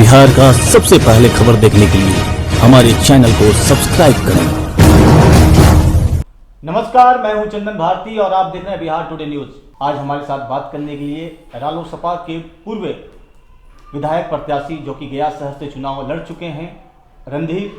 बिहार का सबसे पहले खबर देखने के लिए हमारे चैनल को सब्सक्राइब करें। नमस्कार, मैं हूं चंदन भारती और आप देख रहे हैं बिहार टुडे न्यूज। आज हमारे साथ बात करने के लिए रालोसपा के पूर्व विधायक प्रत्याशी जो कि गया शहर से चुनाव लड़ चुके हैं, रणधीर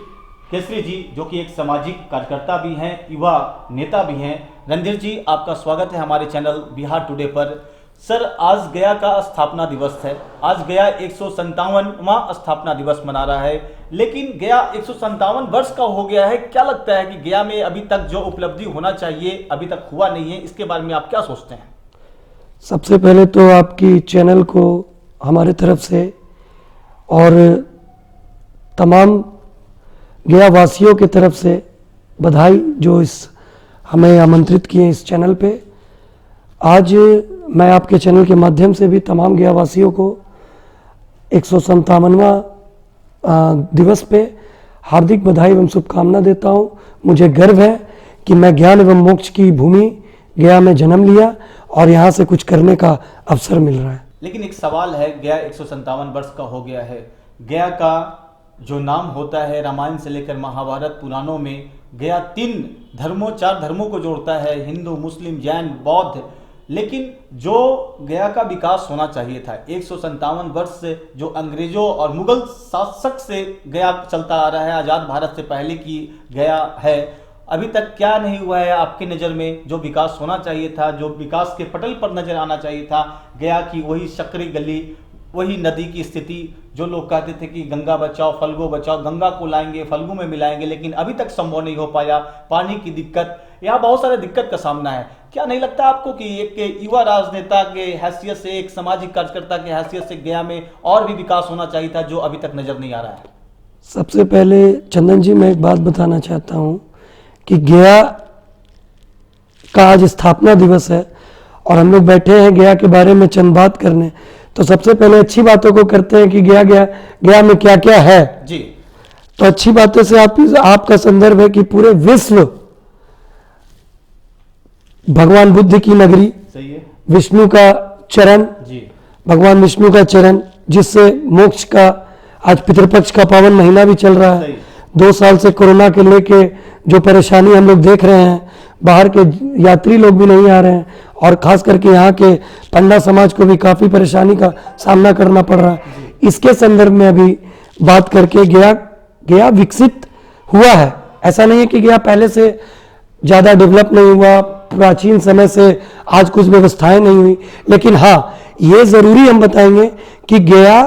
केसरी जी, जो कि एक सामाजिक कार्यकर्ता भी हैं, युवा नेता भी हैं। रणधीर जी, आपका स्वागत है हमारे चैनल बिहार टुडे पर। सर, आज गया का स्थापना दिवस है। आज गया 157वां स्थापना दिवस मना रहा है, लेकिन गया 157 वर्ष का हो गया है। क्या लगता है कि गया में अभी तक जो उपलब्धि होना चाहिए अभी तक हुआ नहीं है, इसके बारे में आप क्या सोचते हैं? सबसे पहले तो आपकी चैनल को हमारे तरफ से और तमाम गया वासियों की तरफ से बधाई, जो इस हमें आमंत्रित किए इस चैनल पे। आज मैं आपके चैनल के माध्यम से भी तमाम गया वासियों को 157वां दिवस पे हार्दिक बधाई एवं शुभकामना देता हूँ। मुझे गर्व है कि मैं ज्ञान एवं मोक्ष की भूमि गया में जन्म लिया और यहाँ से कुछ करने का अवसर मिल रहा है। लेकिन एक सवाल है, गया 157 वर्ष का हो गया है। गया का जो नाम होता है रामायण से लेकर महाभारत पुराणों में, गया 4 धर्मों को जोड़ता है, हिंदू, मुस्लिम, जैन, बौद्ध। लेकिन जो गया का विकास होना चाहिए था, 157 वर्ष से जो अंग्रेजों और मुगल शासक से गया चलता आ रहा है, आज़ाद भारत से पहले की गया है, अभी तक क्या नहीं हुआ है आपकी नज़र में? जो विकास होना चाहिए था, जो विकास के पटल पर नजर आना चाहिए था, गया की वही सकरी गली, वही नदी की स्थिति, जो लोग कहते थे कि गंगा बचाओ फल्गु बचाओ, गंगा को लाएंगे फल्गु में मिलाएंगे, लेकिन अभी तक संभव नहीं हो पाया। पानी की दिक्कत, यहाँ बहुत सारे दिक्कत का सामना है। क्या नहीं लगता आपको कि एक युवा राजनेता के हैसियत से, एक सामाजिक कार्यकर्ता के हैसियत से गया में और भी विकास होना चाहिए था, जो अभी तक नजर नहीं आ रहा है? सबसे पहले चंदन जी, मैं एक बात बताना चाहता हूँ कि गया का आज स्थापना दिवस है और हम लोग बैठे हैं गया के बारे में चंद बात करने। तो सबसे पहले अच्छी बातों को करते हैं कि गया में क्या क्या है जी। तो अच्छी बातों से आपका संदर्भ है कि पूरे विश्व भगवान बुद्ध की नगरी, सही है, विष्णु का चरण जी, भगवान विष्णु का चरण, जिससे मोक्ष का आज पितृपक्ष का पावन महीना भी चल रहा है। 2 साल से कोरोना के लेके जो परेशानी हम लोग देख रहे हैं, बाहर के यात्री लोग भी नहीं आ रहे हैं और खास करके यहाँ के पंडा समाज को भी काफ़ी परेशानी का सामना करना पड़ रहा है। इसके संदर्भ में अभी बात करके गया विकसित हुआ है। ऐसा नहीं है कि गया पहले से ज़्यादा डेवलप नहीं हुआ, प्राचीन समय से आज कुछ व्यवस्थाएं नहीं हुई, लेकिन हाँ, ये ज़रूरी हम बताएंगे कि गया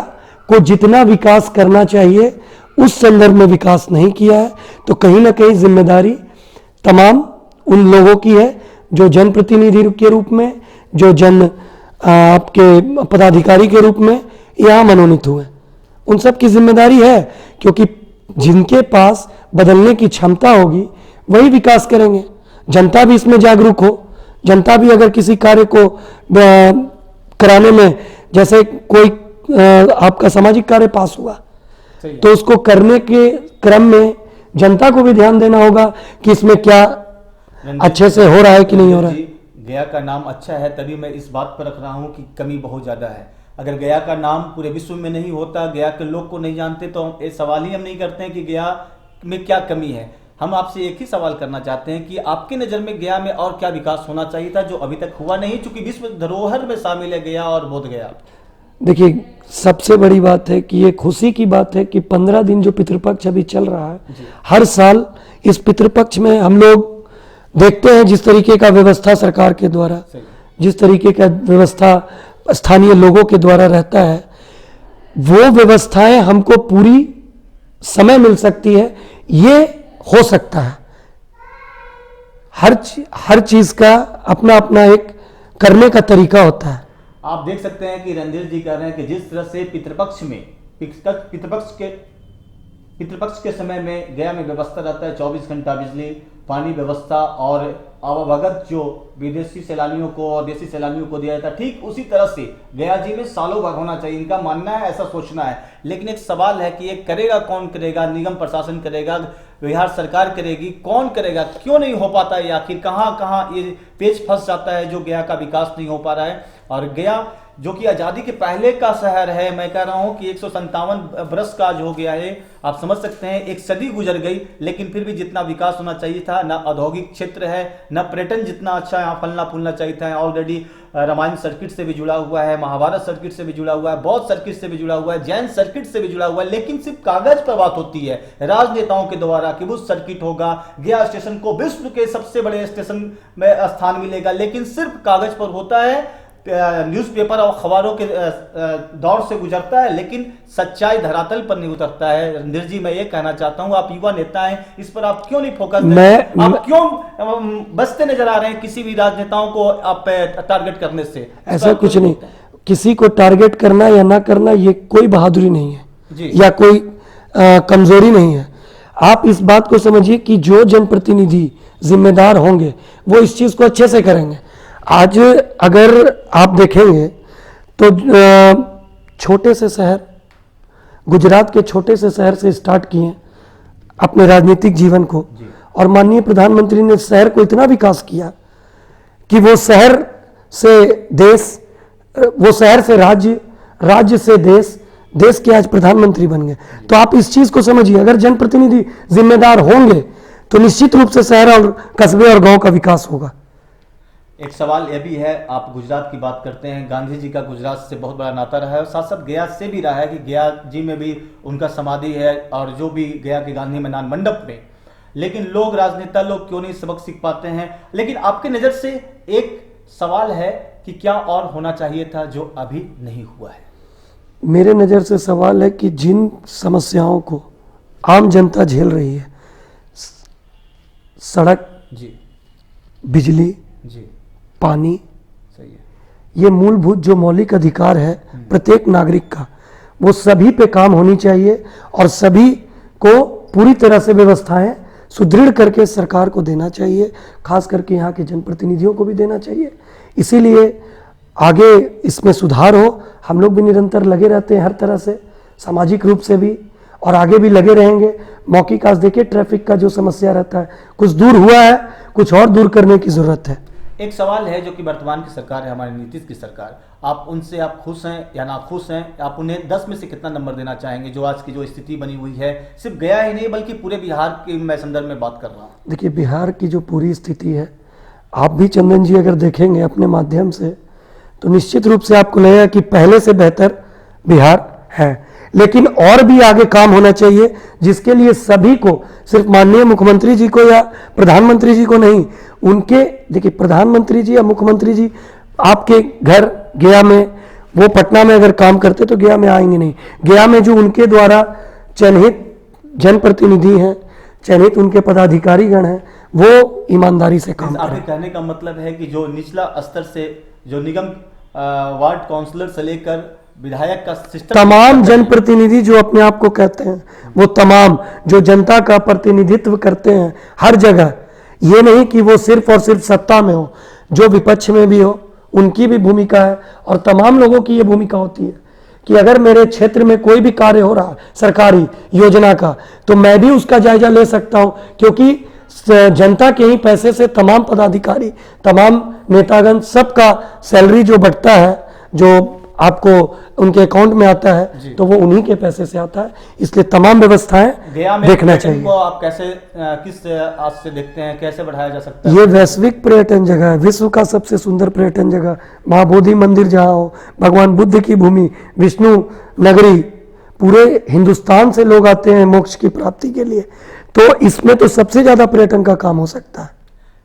को जितना विकास करना चाहिए उस संदर्भ में विकास नहीं किया है। तो कहीं ना कहीं जिम्मेदारी तमाम उन लोगों की है जो जनप्रतिनिधि के रूप में, जो आपके पदाधिकारी के रूप में यहाँ मनोनीत हुए, उन सब की जिम्मेदारी है। क्योंकि जिनके पास बदलने की क्षमता होगी वही विकास करेंगे। जनता भी इसमें जागरूक हो, जनता भी अगर किसी कार्य को कराने में, जैसे कोई आपका सामाजिक कार्य पास हुआ तो उसको करने के क्रम में जनता को भी ध्यान देना होगा कि इसमें क्या अच्छे से हो रहा है कि नहीं हो रहा है। गया का नाम अच्छा है, तभी मैं इस बात पर रख रहा हूं कि कमी बहुत ज़्यादा है। अगर गया का नाम पूरे विश्व में नहीं होता, गया के लोग को नहीं जानते, तो ये सवाल ही हम नहीं करते हैं कि गया में क्या कमी है। हम आपसे एक ही सवाल करना चाहते हैं कि आपकी नज़र में गया में और क्या विकास होना चाहिए था जो अभी तक हुआ नहीं, चूंकि विश्व धरोहर में शामिल है गया और बोध गया। देखिए, सबसे बड़ी बात है कि ये खुशी की बात है कि 15 दिन जो पितृपक्ष अभी चल रहा है, हर साल इस पितृपक्ष में हम लोग देखते हैं जिस तरीके का व्यवस्था सरकार के द्वारा, जिस तरीके का व्यवस्था स्थानीय लोगों के द्वारा रहता है, वो व्यवस्थाएं हमको पूरी समय मिल सकती है, ये हो सकता है। हर चीज का अपना अपना एक करने का तरीका होता है। आप देख सकते हैं कि रणधीर जी कह रहे हैं कि जिस तरह से पितृपक्ष के समय में गया में व्यवस्था रहता है, 24 घंटा बिजली, पानी व्यवस्था और आवागमन जो विदेशी सैलानियों को और देसी सैलानियों को दिया जाता है, ठीक उसी तरह से गया जी में सालों भर होना चाहिए। इनका मानना है, ऐसा सोचना है। लेकिन एक सवाल है कि ये करेगा कौन? करेगा निगम प्रशासन करेगा, बिहार सरकार करेगी, कौन करेगा? क्यों नहीं हो पाता है? आखिर कहाँ कहाँ ये पेच फंस जाता है जो गया का विकास नहीं हो पा रहा है? और गया जो कि आज़ादी के पहले का शहर है। मैं कह रहा हूं कि 157 बरस का आज हो गया है। आप समझ सकते हैं, एक सदी गुजर गई, लेकिन फिर भी जितना विकास होना चाहिए था, ना औद्योगिक क्षेत्र है, ना पर्यटन जितना अच्छा यहाँ फलना फूलना चाहिए था। ऑलरेडी रामायण सर्किट से भी जुड़ा हुआ है, महाभारत सर्किट से भी जुड़ा हुआ है, बौद्ध सर्किट से भी जुड़ा हुआ है, जैन सर्किट से भी जुड़ा हुआ है, लेकिन सिर्फ कागज पर बात होती है राजनेताओं के द्वारा कि वो सर्किट होगा, गया स्टेशन को विश्व के सबसे बड़े स्टेशन में स्थान मिलेगा, लेकिन सिर्फ कागज पर होता है, न्यूज़पेपर और अखबारों के दौर से गुजरता है, लेकिन सच्चाई धरातल पर नहीं उतरता है। निर्जी, मैं ये कहना चाहता हूं, आप युवा नेता हैं, इस पर आप क्यों नहीं फोकस आप क्यों बचते नजर आ रहे हैं किसी भी राजनेताओं को आप टारगेट करने से? ऐसा कुछ नहीं, किसी को टारगेट करना या ना करना ये कोई बहादुरी नहीं है या कोई कमजोरी नहीं है। आप इस बात को समझिए कि जो जनप्रतिनिधि जिम्मेदार होंगे वो इस चीज को अच्छे से करेंगे। आज अगर आप देखेंगे तो छोटे से शहर, गुजरात के छोटे से शहर से स्टार्ट किए अपने राजनीतिक जीवन को, और माननीय प्रधानमंत्री ने शहर को इतना विकास किया कि वो शहर से देश, वो शहर से राज्य, राज्य से देश, देश के आज प्रधानमंत्री बन गए। तो आप इस चीज को समझिए, अगर जनप्रतिनिधि जिम्मेदार होंगे तो निश्चित रूप से शहर और कस्बे और गांव का विकास होगा। एक सवाल यह भी है, आप गुजरात की बात करते हैं, गांधी जी का गुजरात से बहुत बड़ा नाता रहा है और साथ साथ गया से भी रहा है कि गया जी में भी उनका समाधि है और जो भी गया के गांधी मैदान मंडप में, लेकिन लोग, राजनेता लोग क्यों नहीं सबक सीख पाते हैं? लेकिन आपके नज़र से एक सवाल है कि क्या और होना चाहिए था जो अभी नहीं हुआ है? मेरे नज़र से सवाल है कि जिन समस्याओं को आम जनता झेल रही है, सड़क जी, बिजली जी, पानी, सही है, ये मूलभूत जो मौलिक अधिकार है प्रत्येक नागरिक का, वो सभी पे काम होनी चाहिए और सभी को पूरी तरह से व्यवस्थाएं सुदृढ़ करके सरकार को देना चाहिए, खास करके यहाँ के जनप्रतिनिधियों को भी देना चाहिए। इसीलिए आगे इसमें सुधार हो। हम लोग भी निरंतर लगे रहते हैं हर तरह से, सामाजिक रूप से भी, और आगे भी लगे रहेंगे। मौखिक आज देखिए ट्रैफिक का जो समस्या रहता है, कुछ दूर हुआ है, कुछ और दूर करने की जरूरत है। एक सवाल है जो कि वर्तमान की सरकार है, हमारी नीतीश की सरकार, आप उनसे आप खुश हैं या ना खुश हैं? आप उन्हें 10 में से कितना नंबर देना चाहेंगे जो आज की जो स्थिति बनी हुई है, सिर्फ गया ही नहीं बल्कि पूरे बिहार के मैं संदर्भ में बात कर रहा हूँ? देखिए, बिहार की जो पूरी स्थिति है, आप भी चंदन जी अगर देखेंगे अपने माध्यम से, तो निश्चित रूप से आपको लगेगा कि पहले से बेहतर बिहार है, लेकिन और भी आगे काम होना चाहिए, जिसके लिए सभी को, सिर्फ माननीय मुख्यमंत्री जी को या प्रधानमंत्री जी को नहीं, उनके, देखिए प्रधानमंत्री जी या मुख्यमंत्री जी आपके घर गया में, वो पटना में अगर काम करते तो गया में आएंगे नहीं। गया में जो उनके द्वारा चयनित जनप्रतिनिधि हैं, चयनित उनके पदाधिकारी गण हैं, वो ईमानदारी से काम करें। आपके कहने का मतलब है कि जो निचला स्तर से, जो निगम वार्ड काउंसलर से लेकर विधायक का सिस्टम, तमाम जनप्रतिनिधि जो अपने आप को कहते हैं, वो तमाम जो जनता का प्रतिनिधित्व करते हैं हर जगह, ये नहीं कि वो सिर्फ और सिर्फ सत्ता में हो, जो विपक्ष में भी हो उनकी भी भूमिका है, और तमाम लोगों की ये भूमिका होती है कि अगर मेरे क्षेत्र में कोई भी कार्य हो रहा सरकारी योजना का, तो मैं भी उसका जायजा ले सकता हूं, क्योंकि जनता के ही पैसे से तमाम पदाधिकारी, तमाम नेतागण, सबका सैलरी जो बढ़ता है, जो आपको उनके अकाउंट में आता है, तो वो उन्हीं के पैसे से आता है। इसलिए तमाम व्यवस्थाएं देखना चाहिए। वो आप कैसे, किस आज से देखते हैं, कैसे बढ़ाया जा सकता है? ये वैश्विक पर्यटन जगह है, विश्व का सबसे सुंदर पर्यटन जगह, महाबोधि मंदिर जहाँ हो, भगवान बुद्ध की भूमि, विष्णु नगरी, पूरे हिंदुस्तान से लोग आते हैं मोक्ष की प्राप्ति के लिए, तो इसमें तो सबसे ज्यादा पर्यटन का काम हो सकता है।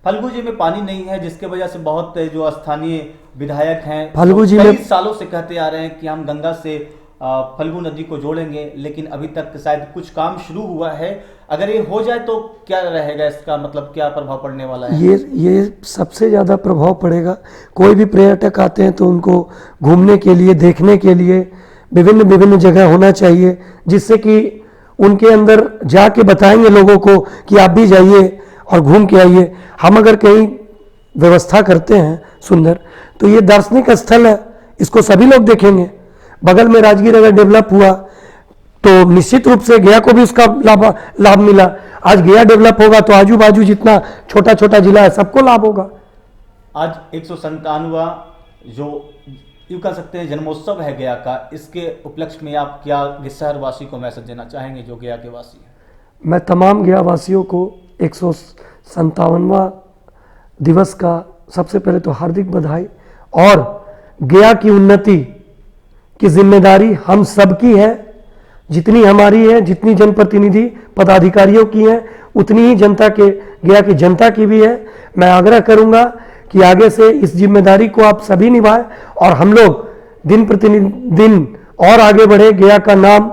फल्गु जी में पानी नहीं है, जिसके वजह से बहुत जो स्थानीय विधायक हैं फल्गु जी में कई सालों से कहते आ रहे हैं कि हम गंगा से फल्गु नदी को जोड़ेंगे, लेकिन अभी तक शायद कुछ काम शुरू हुआ है। अगर ये हो जाए तो क्या रहेगा, इसका मतलब क्या प्रभाव पड़ने वाला है? ये सबसे ज्यादा प्रभाव पड़ेगा। कोई भी पर्यटक आते हैं तो उनको घूमने के लिए, देखने के लिए विभिन्न जगह होना चाहिए, जिससे कि उनके अंदर जाके बताएंगे लोगों को कि आप भी जाइए और घूम के आइए। हम अगर कहीं व्यवस्था करते हैं सुंदर, तो ये दार्शनिक स्थल है, इसको सभी लोग देखेंगे। बगल में राजगीर अगर डेवलप हुआ तो निश्चित रूप से गया को भी उसका लाभ मिला। आज गया डेवलप होगा तो आजू बाजू जितना छोटा छोटा जिला है सबको लाभ होगा। आज 197वां जो यूँ कह सकते हैं जन्मोत्सव है गया का, इसके उपलक्ष्य में आप क्या शहरवासी को मैसेज देना चाहेंगे जो गया के वासी हैं? मैं तमाम गया वासियों को 157वां दिवस का सबसे पहले तो हार्दिक बधाई, और गया की उन्नति की जिम्मेदारी हम सबकी है। जितनी हमारी है, जितनी जनप्रतिनिधि पदाधिकारियों की है, उतनी ही जनता के, गया की जनता की भी है। मैं आग्रह करूंगा कि आगे से इस जिम्मेदारी को आप सभी निभाएं और हम लोग दिन प्रतिदिन और आगे बढ़े। गया का नाम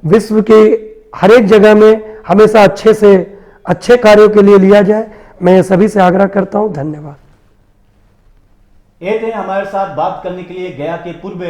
विश्व के हर एक जगह में हमेशा अच्छे से अच्छे कार्यों के लिए लिया जाए। मैं ये सभी से आग्रह करता हूं। धन्यवाद। ये थे हमारे साथ बात करने के लिए गया के पूर्व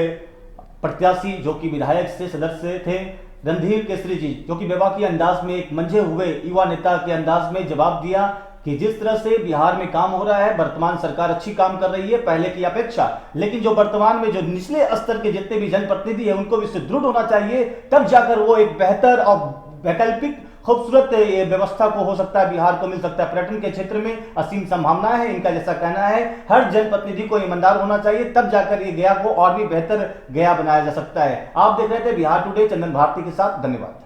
प्रत्याशी जो कि विधायक से सदस्य थे रणधीर केसरी जी, जो कि बेबाकी अंदाज में एक मंझे हुए युवा नेता के अंदाज में जवाब दिया कि जिस तरह से बिहार में काम हो रहा है, वर्तमान सरकार अच्छी काम कर रही है पहले की अपेक्षा, लेकिन जो वर्तमान में जो निचले स्तर के जितने भी जनप्रतिनिधि है उनको भी सुदृढ़ होना चाहिए, तब जाकर वो एक बेहतर और वैकल्पिक खूबसूरत व्यवस्था को हो सकता है बिहार को मिल सकता है। पर्यटन के क्षेत्र में असीम संभावनाएं है, इनका जैसा कहना है हर जनप्रतिनिधि को ईमानदार होना चाहिए, तब जाकर ये गया को और भी बेहतर गया बनाया जा सकता है। आप देख रहे थे बिहार टुडे चंदन भारती के साथ। धन्यवाद।